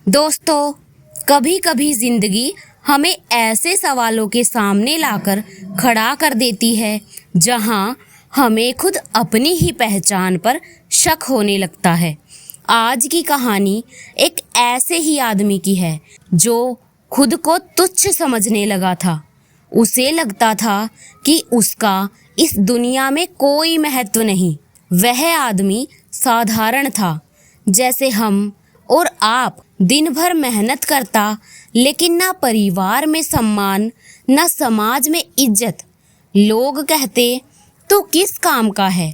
दोस्तों, कभी कभी जिंदगी हमें ऐसे सवालों के सामने लाकर खड़ा कर देती है जहां हमें खुद अपनी ही पहचान पर शक होने लगता है। आज की कहानी एक ऐसे ही आदमी की है जो खुद को तुच्छ समझने लगा था। उसे लगता था कि उसका इस दुनिया में कोई महत्व नहीं। वह आदमी साधारण था, जैसे हम और आप। दिन भर मेहनत करता, लेकिन ना परिवार में सम्मान, ना समाज में इज्जत। लोग कहते, तू किस काम का है,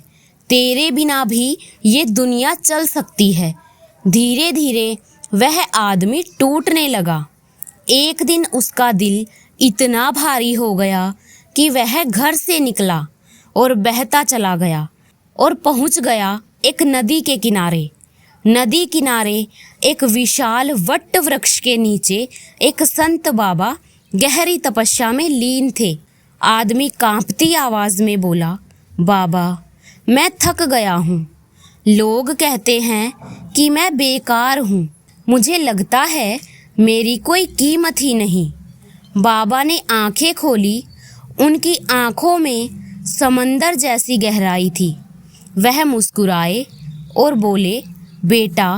तेरे बिना भी ये दुनिया चल सकती है। धीरे धीरे वह आदमी टूटने लगा। एक दिन उसका दिल इतना भारी हो गया कि वह घर से निकला और बहता चला गया और पहुंच गया एक नदी के किनारे। नदी किनारे एक विशाल वट वृक्ष के नीचे एक संत बाबा गहरी तपस्या में लीन थे। आदमी कांपती आवाज में बोला, बाबा, मैं थक गया हूँ। लोग कहते हैं कि मैं बेकार हूँ। मुझे लगता है मेरी कोई कीमत ही नहीं। बाबा ने आंखें खोली। उनकी आंखों में समंदर जैसी गहराई थी। वह मुस्कुराए और बोले, बेटा,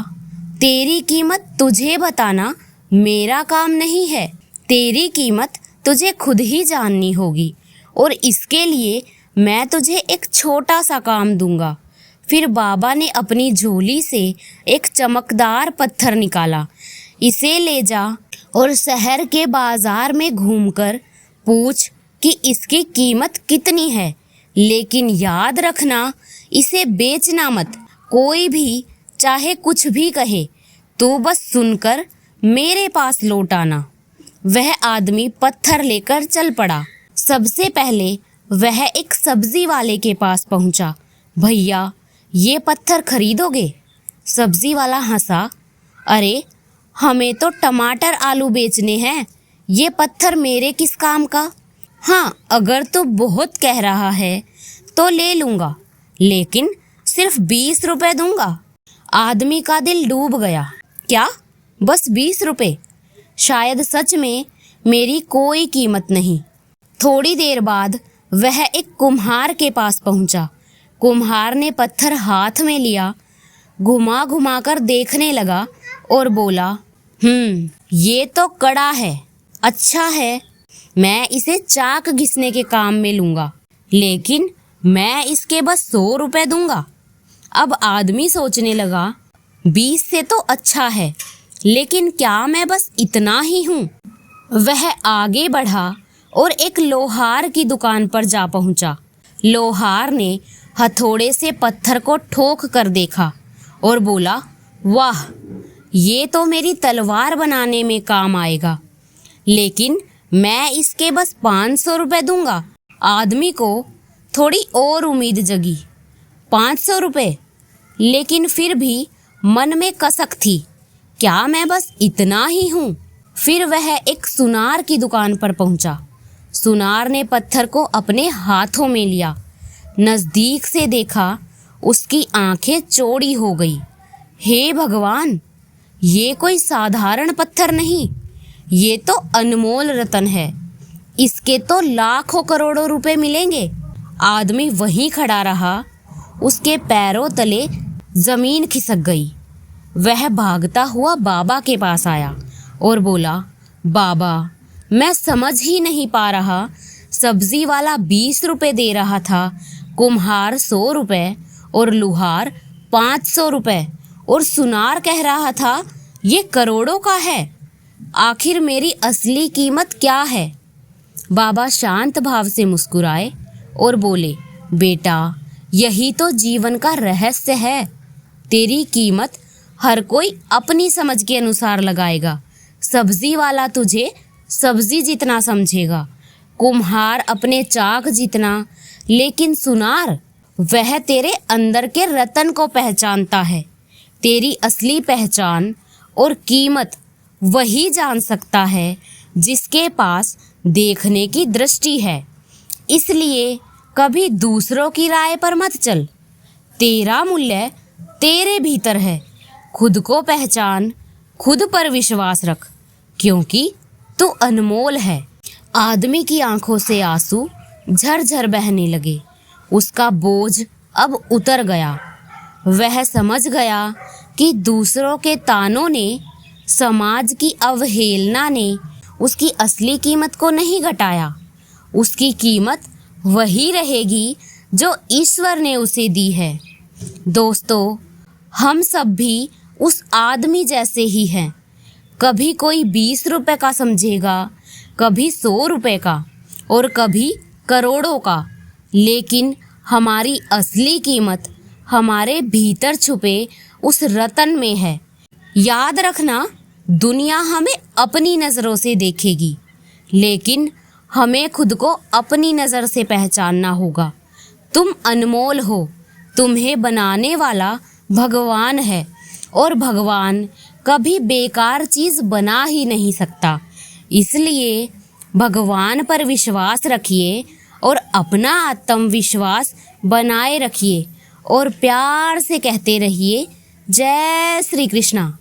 तेरी कीमत तुझे बताना मेरा काम नहीं है। तेरी कीमत तुझे खुद ही जाननी होगी, और इसके लिए मैं तुझे एक छोटा सा काम दूंगा। फिर बाबा ने अपनी झोली से एक चमकदार पत्थर निकाला। इसे ले जा और शहर के बाजार में घूमकर पूछ कि इसकी कीमत कितनी है, लेकिन याद रखना, इसे बेचना मत। कोई भी चाहे कुछ भी कहे, तो बस सुनकर मेरे पास लौट आना। वह आदमी पत्थर लेकर चल पड़ा। सबसे पहले वह एक सब्जी वाले के पास पहुंचा। भैया, ये पत्थर खरीदोगे? सब्जी वाला हंसा, अरे, हमें तो टमाटर आलू बेचने हैं, ये पत्थर मेरे किस काम का? हाँ, अगर तू बहुत कह रहा है तो ले लूँगा, लेकिन सिर्फ 20 रुपए दूंगा। आदमी का दिल डूब गया। क्या, बस 20 रुपए? शायद सच में मेरी कोई कीमत नहीं। थोड़ी देर बाद वह एक कुम्हार के पास पहुंचा। कुम्हार ने पत्थर हाथ में लिया, घुमा घुमा कर देखने लगा और बोला, ये तो कड़ा है। अच्छा है, मैं इसे चाक घिसने के काम में लूँगा, लेकिन मैं इसके बस 100 रुपए दूंगा। अब आदमी सोचने लगा, 20 से तो अच्छा है, लेकिन क्या मैं बस इतना ही हूँ? वह आगे बढ़ा और एक लोहार की दुकान पर जा पहुँचा। लोहार ने हथौड़े से पत्थर को ठोक कर देखा और बोला, वाह, ये तो मेरी तलवार बनाने में काम आएगा, लेकिन मैं इसके बस 500 रुपए दूंगा। आदमी को थोड़ी और उम्मीद जगी। 500 रुपए? लेकिन फिर भी मन में कसक थी, क्या मैं बस इतना ही हूँ? फिर वह एक सुनार की दुकान पर पहुंचा। सुनार ने पत्थर को अपने हाथों में लिया। नजदीक से देखा, उसकी आंखें चौड़ी हो गई। हे भगवान, ये कोई साधारण पत्थर नहीं, ये तो अनमोल रत्न है। इसके तो लाखों करोड़ों रुपए मिलेंगे। आदमी वहीं खड़ा रहा। उसके पैरों तले जमीन खिसक गई। वह भागता हुआ बाबा के पास आया और बोला, बाबा, मैं समझ ही नहीं पा रहा। सब्जी वाला 20 रुपए दे रहा था, कुम्हार 100 रुपए और लुहार 500 रुपए, और सुनार कह रहा था ये करोड़ों का है। आखिर मेरी असली कीमत क्या है? बाबा शांत भाव से मुस्कुराए और बोले, बेटा, यही तो जीवन का रहस्य है। तेरी कीमत हर कोई अपनी समझ के अनुसार लगाएगा। सब्जी वाला तुझे सब्जी जितना समझेगा, कुम्हार अपने चाक जितना, लेकिन सुनार, वह तेरे अंदर के रतन को पहचानता है। तेरी असली पहचान और कीमत वही जान सकता है जिसके पास देखने की दृष्टि है। इसलिए कभी दूसरों की राय पर मत चल। तेरा मूल्य तेरे भीतर है। खुद को पहचान, खुद पर विश्वास रख, क्योंकि तू अनमोल है। आदमी की आंखों से आंसू झरझर बहने लगे। उसका बोझ अब उतर गया। वह समझ गया कि दूसरों के तानों ने, समाज की अवहेलना ने उसकी असली कीमत को नहीं घटाया। उसकी कीमत वही रहेगी जो ईश्वर ने उसे दी है। दोस्तों, हम सब भी उस आदमी जैसे ही हैं। कभी कोई 20 रुपए का समझेगा, कभी 100 रुपए का और कभी करोड़ों का, लेकिन हमारी असली कीमत हमारे भीतर छुपे उस रतन में है। याद रखना, दुनिया हमें अपनी नज़रों से देखेगी, लेकिन हमें खुद को अपनी नज़र से पहचानना होगा। तुम अनमोल हो। तुम्हें बनाने वाला भगवान है और भगवान कभी बेकार चीज़ बना ही नहीं सकता। इसलिए भगवान पर विश्वास रखिए और अपना आत्मविश्वास बनाए रखिए और प्यार से कहते रहिए, जय श्री कृष्णा।